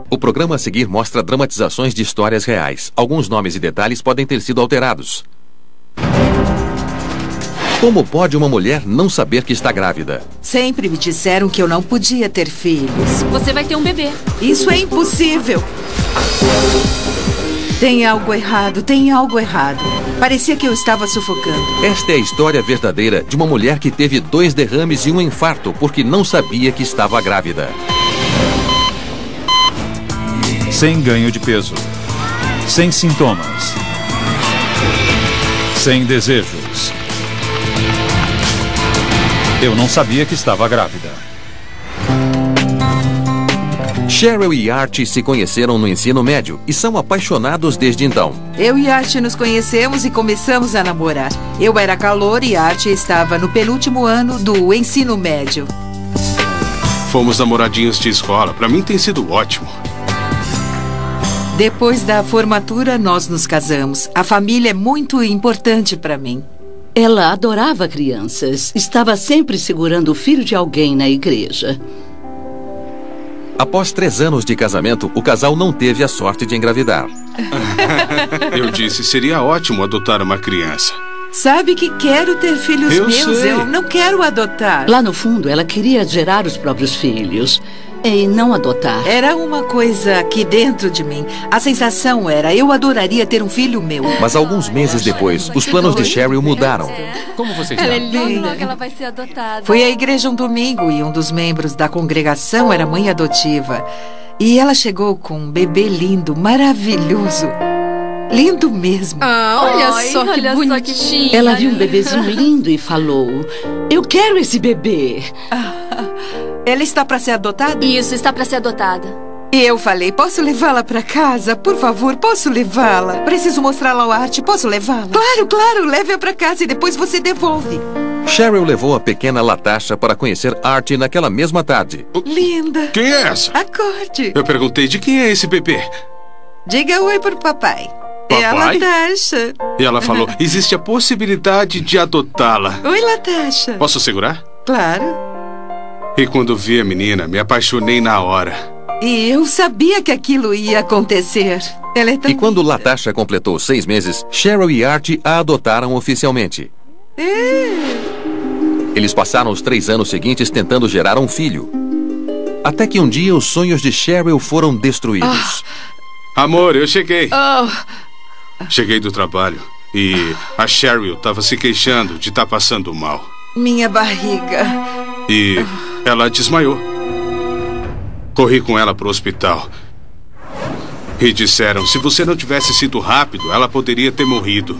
O programa a seguir mostra dramatizações de histórias reais. Alguns nomes e detalhes podem ter sido alterados. Como pode uma mulher não saber que está grávida? Sempre me disseram que eu não podia ter filhos. Você vai ter um bebê. Isso é impossível. Tem algo errado, tem algo errado. Parecia que eu estava sufocando. Esta é a história verdadeira de uma mulher que teve 2 derrames e um infarto porque não sabia que estava grávida. Sem ganho de peso. Sem sintomas. Sem desejos. Eu não sabia que estava grávida. Cheryl e Art se conheceram no ensino médio e são apaixonados desde então. Eu e Art nos conhecemos e começamos a namorar. Eu era caloura e Art estava no penúltimo ano do ensino médio. Fomos namoradinhos de escola. Pra mim tem sido ótimo. Depois da formatura, nós nos casamos. A família é muito importante para mim. Ela adorava crianças. Estava sempre segurando o filho de alguém na igreja. Após 3 anos de casamento, o casal não teve a sorte de engravidar. Eu disse, seria ótimo adotar uma criança. Sabe que quero ter filhos Eu meus. sei. Eu não quero adotar. Lá no fundo, ela queria gerar os próprios filhos e não adotar. Era uma coisa aqui dentro de mim. A sensação era, eu adoraria ter um filho meu. Mas alguns meses depois, os planos de Cheryl mudaram. Como você está? Ela é linda, que ela vai ser adotada. Fui à igreja um domingo e um dos membros da congregação era mãe adotiva. E ela chegou com um bebê lindo, maravilhoso. Lindo mesmo. Olha Ai, só que olha só que bonitinha. Ela viu um bebezinho lindo e falou: "Eu quero esse bebê." Ela está para ser adotada? Isso, está para ser adotada. E eu falei, posso levá-la para casa? Por favor, posso levá-la? Preciso mostrá-la ao Art, posso levá-la? Claro, claro, leve-a para casa e depois você devolve. Cheryl levou a pequena Latasha para conhecer Art naquela mesma tarde. Linda. Quem é essa? Acorde. Eu perguntei de quem é esse bebê. Diga oi pro papai. É a Papai? Latasha. E ela falou, existe a possibilidade de adotá-la. Oi, Latasha. Posso segurar? Claro. E quando vi a menina, me apaixonei na hora. E eu sabia que aquilo ia acontecer. Ela é tão E quando linda. Latasha completou 6 meses, Cheryl e Art a adotaram oficialmente. Eles passaram os 3 anos seguintes tentando gerar um filho. Até que um dia os sonhos de Cheryl foram destruídos. Amor, eu cheguei. Oh, Cheguei do trabalho e a Cheryl estava se queixando de estar passando mal. minha barriga. E ela desmaiou. Corri com ela para o hospital. E disseram, se você não tivesse sido rápido, ela poderia ter morrido.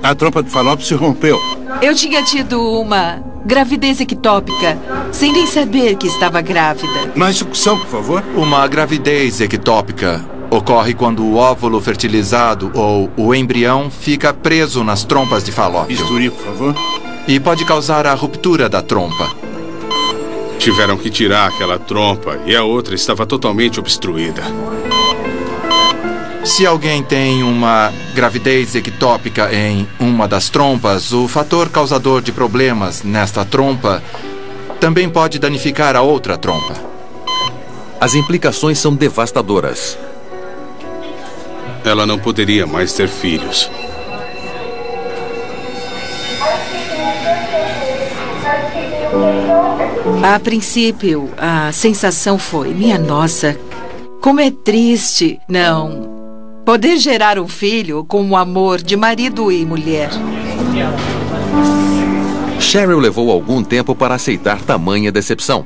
A trompa de Fallope se rompeu. Eu tinha tido uma gravidez ectópica, sem nem saber que estava grávida. Mais sucção, por favor. Uma gravidez ectópica ocorre quando o óvulo fertilizado ou o embrião fica preso nas trompas de Falópio Bisturi, por favor. e pode causar a ruptura da trompa. Tiveram que tirar aquela trompa e a outra estava totalmente obstruída. Se alguém tem uma gravidez ectópica em uma das trompas, o fator causador de problemas nesta trompa também pode danificar a outra trompa. As implicações são devastadoras. Ela não poderia mais ter filhos. A princípio, a sensação foi, minha nossa, como é triste não poder gerar um filho com o amor de marido e mulher. Cheryl levou algum tempo para aceitar tamanha decepção.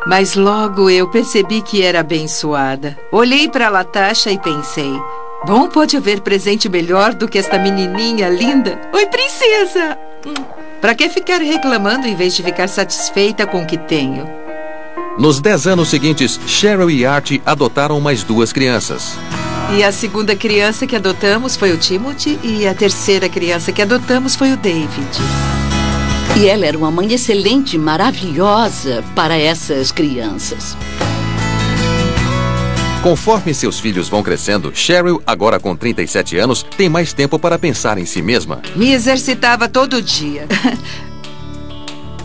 Mas logo eu percebi que era abençoada. Olhei para Latasha e pensei, bom, pode haver presente melhor do que esta menininha linda? Oi, princesa! Para que ficar reclamando em vez de ficar satisfeita com o que tenho? Nos 10 anos seguintes, Cheryl e Art adotaram mais 2 crianças. E a segunda criança que adotamos foi o Timothy e a terceira criança que adotamos foi o David. E ela era uma mãe excelente, maravilhosa para essas crianças. Conforme seus filhos vão crescendo, Cheryl, agora com 37 anos, tem mais tempo para pensar em si mesma. Me exercitava todo dia.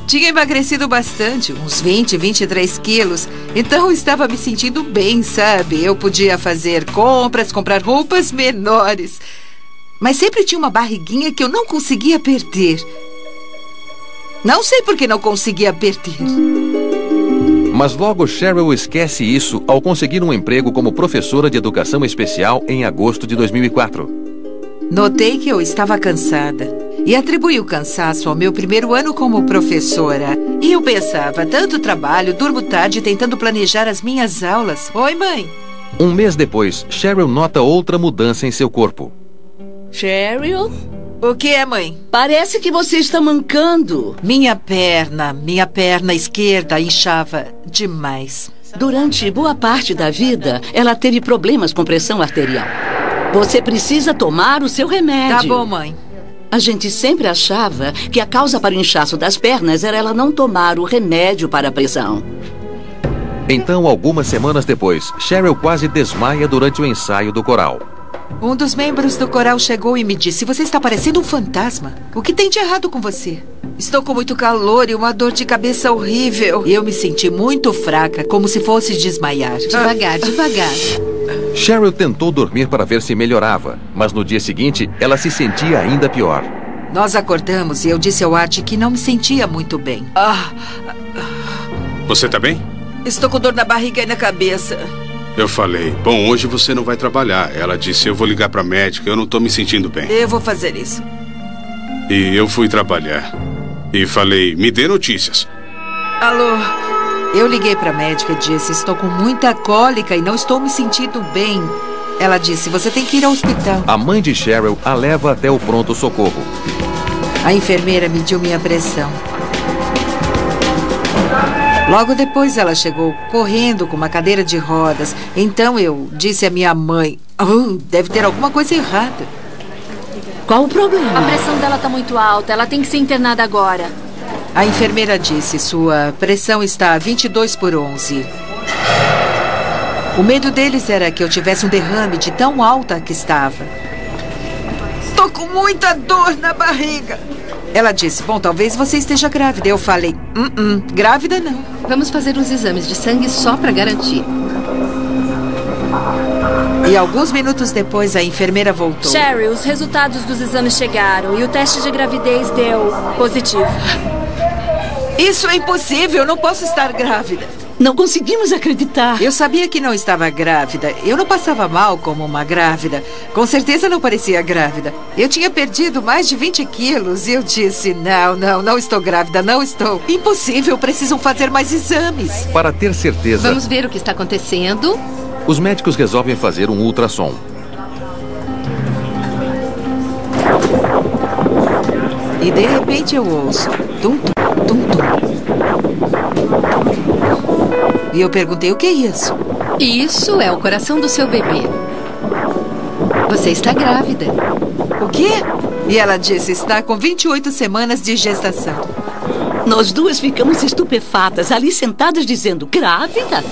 Tinha emagrecido bastante, uns 20, 23 quilos. Então estava me sentindo bem, sabe? Eu podia fazer compras, comprar roupas menores. Mas sempre tinha uma barriguinha que eu não conseguia perder. Não sei por que não conseguia perder. Mas logo Cheryl esquece isso ao conseguir um emprego como professora de educação especial em agosto de 2004. Notei que eu estava cansada e atribuí o cansaço ao meu primeiro ano como professora. E eu pensava, tanto trabalho, durmo tarde tentando planejar as minhas aulas. Oi, mãe. Um mês depois, Cheryl nota outra mudança em seu corpo. Cheryl? O que é, mãe? Parece que você está mancando. Minha perna esquerda inchava demais. Durante boa parte da vida, ela teve problemas com pressão arterial. Você precisa tomar o seu remédio. Tá bom, mãe. A gente sempre achava que a causa para o inchaço das pernas era ela não tomar o remédio para a pressão. Então, algumas semanas depois, Cheryl quase desmaia durante o ensaio do coral. Um dos membros do coral chegou e me disse: você está parecendo um fantasma. O que tem de errado com você? Estou com muito calor e uma dor de cabeça horrível. Eu me senti muito fraca, como se fosse desmaiar. Devagar, devagar. Cheryl tentou dormir para ver se melhorava, mas no dia seguinte, ela se sentia ainda pior. Nós acordamos e eu disse ao Art que não me sentia muito bem. Você tá bem? Estou com dor na barriga e na cabeça. Eu falei, bom, hoje você não vai trabalhar. Ela disse, eu vou ligar pra médica, eu não tô me sentindo bem. Eu vou fazer isso. E eu fui trabalhar. E falei, me dê notícias. Alô? Eu liguei pra médica e disse, estou com muita cólica e não estou me sentindo bem. Ela disse, você tem que ir ao hospital. A mãe de Cheryl a leva até o pronto-socorro. A enfermeira mediu minha pressão. Logo depois ela chegou correndo com uma cadeira de rodas. Então eu disse à minha mãe, deve ter alguma coisa errada. Qual o problema? A pressão dela tá muito alta, ela tem que ser internada agora. A enfermeira disse, sua pressão está a 22/11. O medo deles era que eu tivesse um derrame de tão alta que estava. Tô com muita dor na barriga. Ela disse, bom, talvez você esteja grávida. Eu falei, grávida não. Vamos fazer uns exames de sangue só pra garantir. E alguns minutos depois, a enfermeira voltou. Cheryl, os resultados dos exames chegaram e o teste de gravidez deu positivo. Isso é impossível, eu não posso estar grávida. Não conseguimos acreditar. Eu sabia que não estava grávida. Eu não passava mal como uma grávida. Com certeza não parecia grávida. Eu tinha perdido mais de 20 quilos e eu disse, não estou grávida, não estou. Impossível, precisam fazer mais exames. Para ter certeza, Vamos ver o que está acontecendo. os médicos resolvem fazer um ultrassom. E de repente eu ouço, tum, tum, tum, tum. E eu perguntei, o que é isso? Isso é o coração do seu bebê. Você está grávida. O quê? E ela disse, está com 28 semanas de gestação. Nós duas ficamos estupefatas, ali sentadas dizendo, grávida?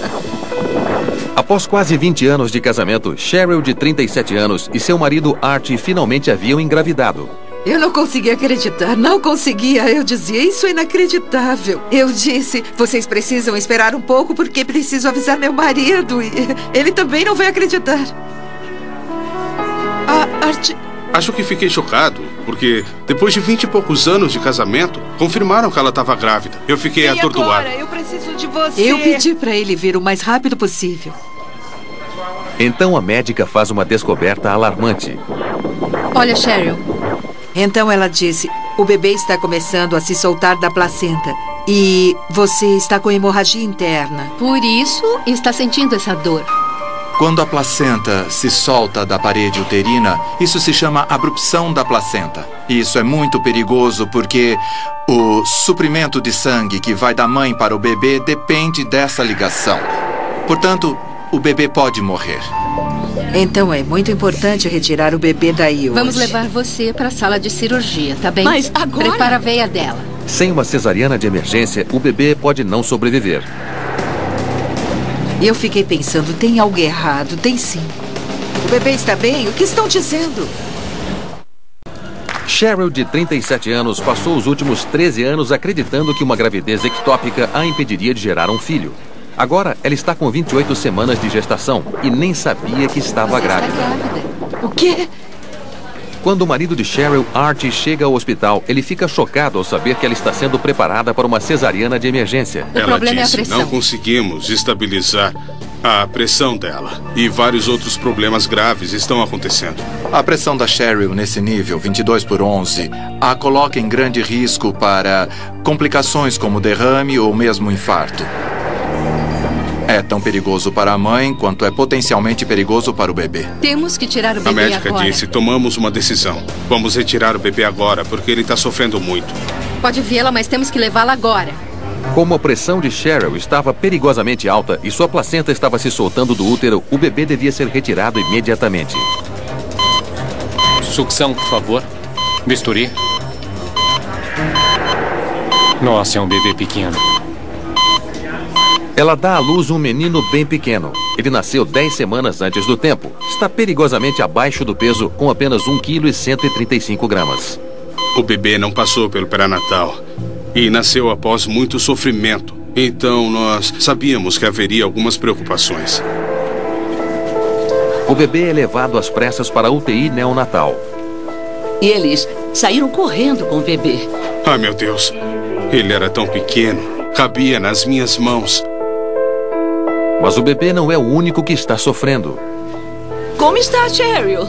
Após quase 20 anos de casamento, Cheryl, de 37 anos, e seu marido Art finalmente haviam engravidado. Eu não conseguia acreditar, não conseguia. Eu dizia, isso é inacreditável. Eu disse, vocês precisam esperar um pouco porque preciso avisar meu marido. E ele também não vai acreditar. Art... Acho que fiquei chocado, porque depois de 20 e poucos anos de casamento, confirmaram que ela estava grávida. Eu fiquei atordoado. Agora? Eu preciso de você. Eu pedi para ele vir o mais rápido possível. Então a médica faz uma descoberta alarmante. Olha, Cheryl. Então ela disse, o bebê está começando a se soltar da placenta e você está com hemorragia interna. Por isso está sentindo essa dor. Quando a placenta se solta da parede uterina, isso se chama abrupção da placenta. E isso é muito perigoso porque o suprimento de sangue que vai da mãe para o bebê depende dessa ligação. Portanto, o bebê pode morrer. Então é muito importante retirar o bebê daí hoje. Vamos levar você para a sala de cirurgia, tá bem? Mas agora... Prepara a veia dela. Sem uma cesariana de emergência, o bebê pode não sobreviver. Eu fiquei pensando, tem algo errado, tem sim. O bebê está bem? O que estão dizendo? Cheryl, de 37 anos, passou os últimos 13 anos acreditando que uma gravidez ectópica a impediria de gerar um filho. Agora, ela está com 28 semanas de gestação e nem sabia que estava grávida. O quê? Quando o marido de Cheryl, Art, chega ao hospital, ele fica chocado ao saber que ela está sendo preparada para uma cesariana de emergência. O problema é a disse, pressão. não conseguimos estabilizar a pressão dela. E vários outros problemas graves estão acontecendo. A pressão da Cheryl nesse nível, 22/11, a coloca em grande risco para complicações como derrame ou mesmo infarto. É tão perigoso para a mãe quanto é potencialmente perigoso para o bebê. Temos que tirar o bebê A médica agora. disse, tomamos uma decisão. Vamos retirar o bebê agora, porque ele está sofrendo muito. Pode vê-la, mas temos que levá-la agora. Como a pressão de Cheryl estava perigosamente alta e sua placenta estava se soltando do útero, o bebê devia ser retirado imediatamente. Sucção, por favor. Bisturi. Nossa, é um bebê pequeno. Ela dá à luz um menino bem pequeno. Ele nasceu 10 semanas antes do tempo. Está perigosamente abaixo do peso, com apenas 1,135 kg. O bebê não passou pelo pré-natal e nasceu após muito sofrimento. Então, nós sabíamos que haveria algumas preocupações. O bebê é levado às pressas para a UTI neonatal. E eles saíram correndo com o bebê. Ah, meu Deus. Ele era tão pequeno. Cabia nas minhas mãos. Mas o bebê não é o único que está sofrendo. Como está a Cheryl?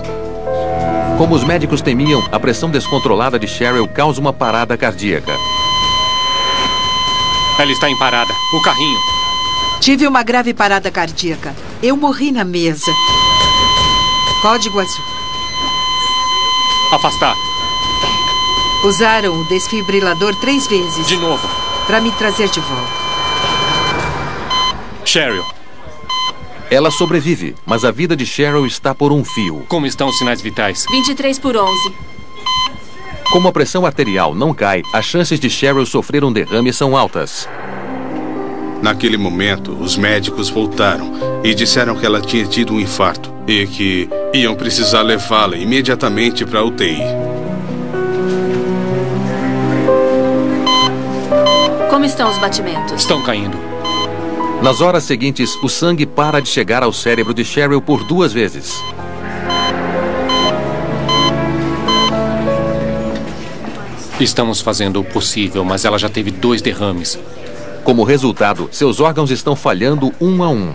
Como os médicos temiam, a pressão descontrolada de Cheryl causa uma parada cardíaca. Ela está em parada. O carrinho. Tive uma grave parada cardíaca. Eu morri na mesa. Código azul. Afastar. Usaram o desfibrilador 3 vezes. De novo. Para me trazer de volta. Cheryl. Ela sobrevive, mas a vida de Cheryl está por um fio. Como estão os sinais vitais? 23/11. Como a pressão arterial não cai, as chances de Cheryl sofrer um derrame são altas. Naquele momento, os médicos voltaram e disseram que ela tinha tido um infarto e que iam precisar levá-la imediatamente para a UTI. Como estão os batimentos? Estão caindo. Nas horas seguintes, o sangue para de chegar ao cérebro de Cheryl por 2 vezes. Estamos fazendo o possível, mas ela já teve 2 derrames. Como resultado, seus órgãos estão falhando um a um.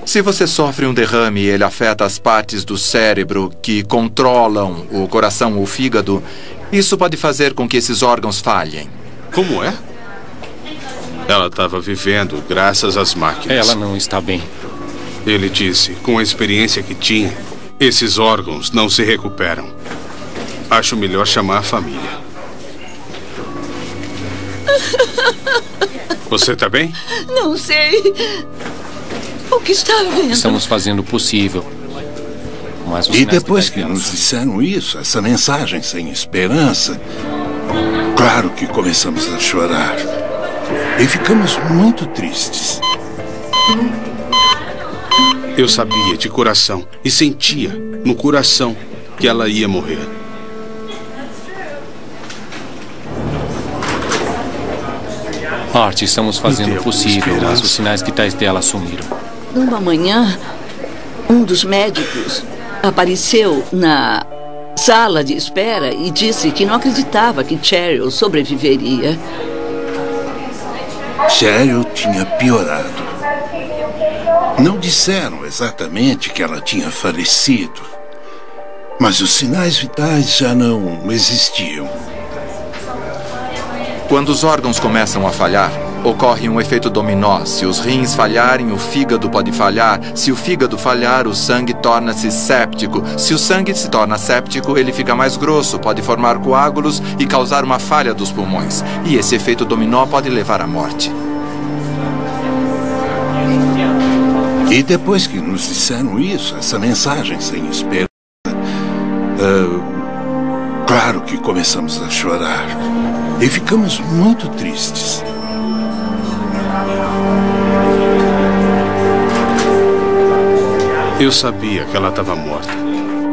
Se você sofre um derrame e ele afeta as partes do cérebro que controlam o coração ou o fígado, isso pode fazer com que esses órgãos falhem. Como é? Ela estava vivendo graças às máquinas. Ela não está bem. Ele disse, com a experiência que tinha, esses órgãos não se recuperam. Acho melhor chamar a família. Você está bem? Não sei. O que está vendo? Estamos fazendo o possível. Mas os E sinais depois vitais que dela nos são- disseram isso, essa mensagem sem esperança, claro que começamos a chorar. E ficamos muito tristes. Eu sabia de coração e sentia no coração que ela ia morrer. Art, estamos fazendo o Deus, possível, mas esperança. os sinais vitais dela sumiram. Numa manhã, um dos médicos apareceu na sala de espera e disse que não acreditava que Cheryl sobreviveria. Cheryl tinha piorado. Não disseram exatamente que ela tinha falecido, mas os sinais vitais já não existiam. Quando os órgãos começam a falhar, ocorre um efeito dominó. Se os rins falharem, o fígado pode falhar. Se o fígado falhar, o sangue torna-se séptico. Se o sangue se torna séptico, ele fica mais grosso, pode formar coágulos e causar uma falha dos pulmões. E esse efeito dominó pode levar à morte. E depois que nos disseram isso, essa mensagem sem esperança, claro que começamos a chorar. E ficamos muito tristes. Eu sabia que ela estava morta,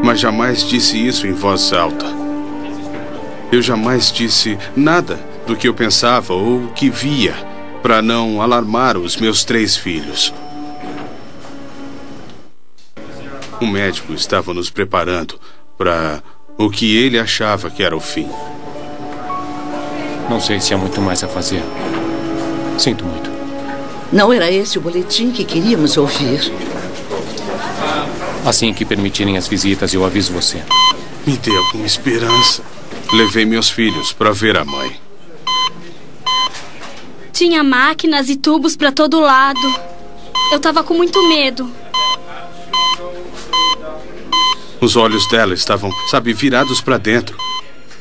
mas jamais disse isso em voz alta. Eu jamais disse nada do que eu pensava ou que via, para não alarmar os meus 3 filhos. O médico estava nos preparando para o que ele achava que era o fim. Não sei se há muito mais a fazer. Sinto muito. Não era esse o boletim que queríamos ouvir. Assim que permitirem as visitas, eu aviso você. Me dê alguma esperança. Levei meus filhos para ver a mãe. Tinha máquinas e tubos para todo lado. Eu tava com muito medo. Os olhos dela estavam, virados para dentro.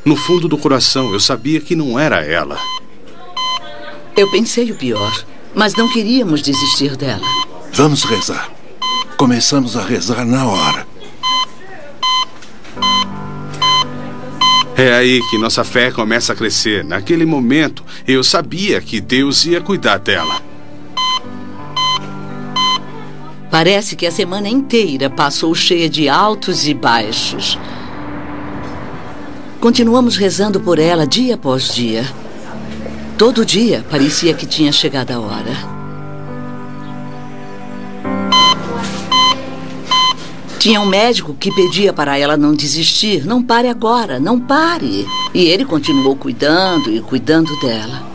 No fundo do coração, eu sabia que não era ela. Eu pensei o pior, mas não queríamos desistir dela. Vamos rezar. Começamos a rezar na hora. É aí que nossa fé começa a crescer. Naquele momento, eu sabia que Deus ia cuidar dela. Parece que a semana inteira passou cheia de altos e baixos. Continuamos rezando por ela dia após dia. Todo dia parecia que tinha chegado a hora. Tinha um médico que pedia para ela não desistir. Não pare agora, não pare. E ele continuou cuidando e cuidando dela.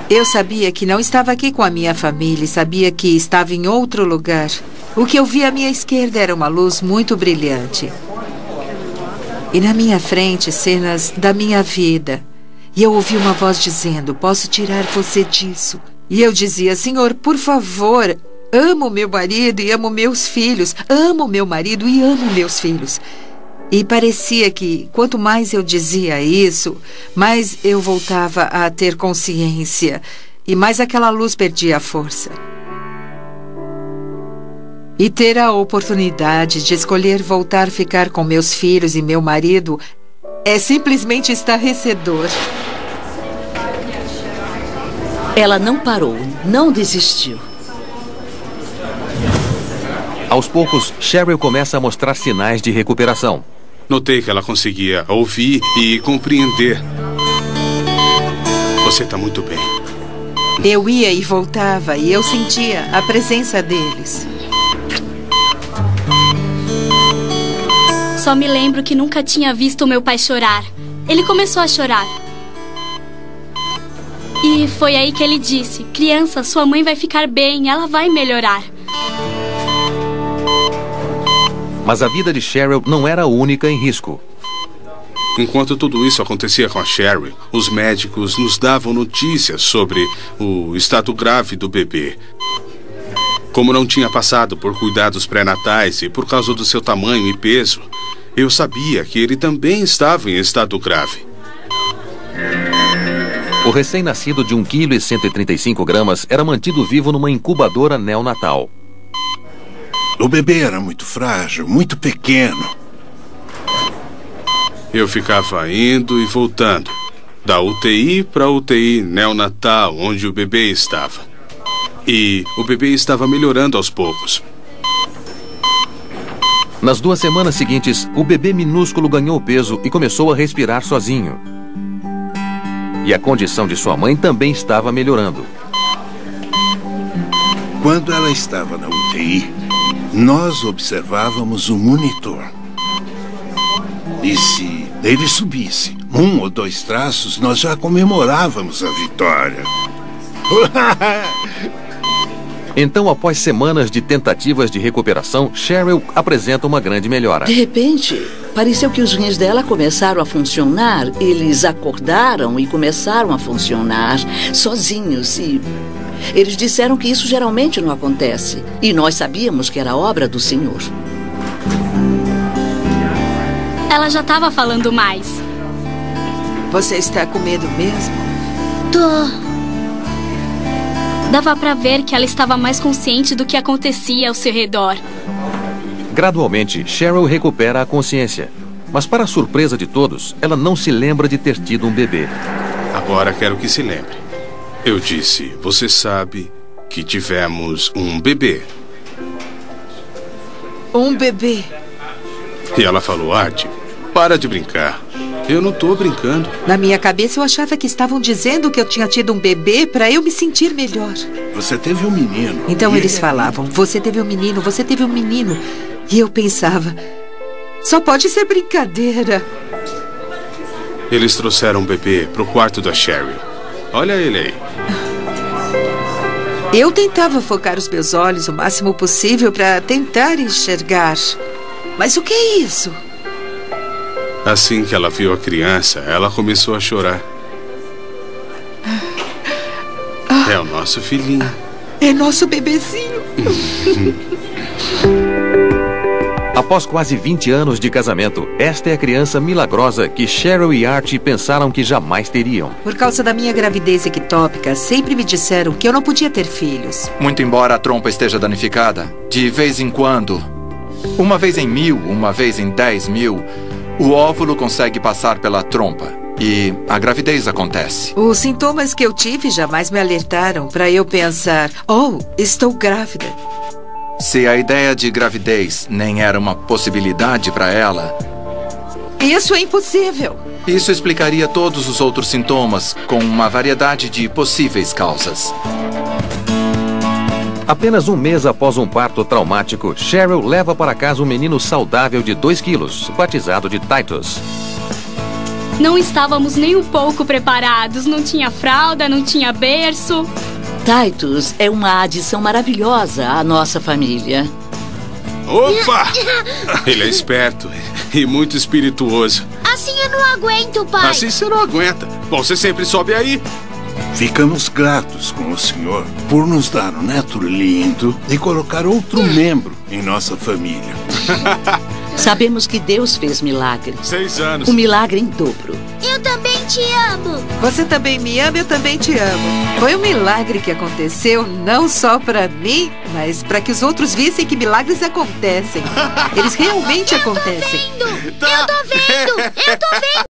Eu sabia que não estava aqui com a minha família e sabia que estava em outro lugar. O que eu vi à minha esquerda era uma luz muito brilhante. E na minha frente, cenas da minha vida. E eu ouvi uma voz dizendo, posso tirar você disso. E eu dizia, Senhor, por favor, amo meu marido e amo meus filhos. Amo meu marido e amo meus filhos. E parecia que, quanto mais eu dizia isso, mais eu voltava a ter consciência. E mais aquela luz perdia a força. E ter a oportunidade de escolher voltar a ficar com meus filhos e meu marido é simplesmente estarrecedor. Ela não parou, não desistiu. Aos poucos, Cheryl começa a mostrar sinais de recuperação. Notei que ela conseguia ouvir e compreender. Você está muito bem. Eu ia e voltava e eu sentia a presença deles. Só me lembro que nunca tinha visto meu pai chorar. Ele começou a chorar. E foi aí que ele disse, criança, sua mãe vai ficar bem, ela vai melhorar. Mas a vida de Cheryl não era a única em risco. Enquanto tudo isso acontecia com a Cheryl, os médicos nos davam notícias sobre o estado grave do bebê. Como não tinha passado por cuidados pré-natais e por causa do seu tamanho e peso, eu sabia que ele também estava em estado grave. O recém-nascido de 1,135 kg era mantido vivo numa incubadora neonatal. O bebê era muito frágil, muito pequeno. Eu ficava indo e voltando, da UTI para a UTI neonatal, onde o bebê estava. E o bebê estava melhorando aos poucos. Nas 2 semanas seguintes, o bebê minúsculo ganhou peso e começou a respirar sozinho. E a condição de sua mãe também estava melhorando. Quando ela estava na UTI, nós observávamos o monitor. E se ele subisse 1 ou 2 traços, nós já comemorávamos a vitória. Então, após semanas de tentativas de recuperação, Cheryl apresenta uma grande melhora. De repente, pareceu que os rins dela começaram a funcionar. Eles acordaram e começaram a funcionar sozinhos. E eles disseram que isso geralmente não acontece. E nós sabíamos que era obra do Senhor. Ela já estava falando mais. Você está com medo mesmo? Tô. Dava pra ver que ela estava mais consciente do que acontecia ao seu redor. Gradualmente, Cheryl recupera a consciência. Mas, para a surpresa de todos, ela não se lembra de ter tido um bebê. Agora quero que se lembre. Eu disse, você sabe que tivemos um bebê. Um bebê? E ela falou, Art, Para de brincar. Eu não tô brincando. Na minha cabeça eu achava que estavam dizendo que eu tinha tido um bebê para eu me sentir melhor. Você teve um menino. Então eles falavam, você teve um menino, você teve um menino. E eu pensava, só pode ser brincadeira. Eles trouxeram o bebê pro quarto da Cheryl. Olha ele aí. Eu tentava focar os meus olhos o máximo possível para tentar enxergar. Mas o que é isso? Assim que ela viu a criança, ela começou a chorar. É o nosso filhinho. É nosso bebezinho. Após quase 20 anos de casamento, esta é a criança milagrosa que Cheryl e Archie pensaram que jamais teriam. Por causa da minha gravidez ectópica, sempre me disseram que eu não podia ter filhos. Muito embora a trompa esteja danificada, de vez em quando, uma vez em 1000, uma vez em 10.000, o óvulo consegue passar pela trompa e a gravidez acontece. Os sintomas que eu tive jamais me alertaram para eu pensar, oh, estou grávida. Se a ideia de gravidez nem era uma possibilidade para ela... Isso é impossível. Isso explicaria todos os outros sintomas com uma variedade de possíveis causas. Apenas um mês após um parto traumático, Cheryl leva para casa um menino saudável de 2 quilos, batizado de Titus. Não estávamos nem um pouco preparados. Não tinha fralda, não tinha berço. Titus é uma adição maravilhosa à nossa família. Opa! Ele é esperto e muito espirituoso. Assim eu não aguento, pai. Assim você não aguenta. Bom, você sempre sobe aí. Ficamos gratos com o senhor por nos dar um neto lindo e colocar outro membro em nossa família. Sabemos que Deus fez milagre. 6 anos. Um milagre em dobro. Eu também te amo. Você também me ama, eu também te amo. Foi um milagre que aconteceu não só para mim, mas para que os outros vissem que milagres acontecem. Eles realmente acontecem. Eu tô vendo! Eu tô vendo!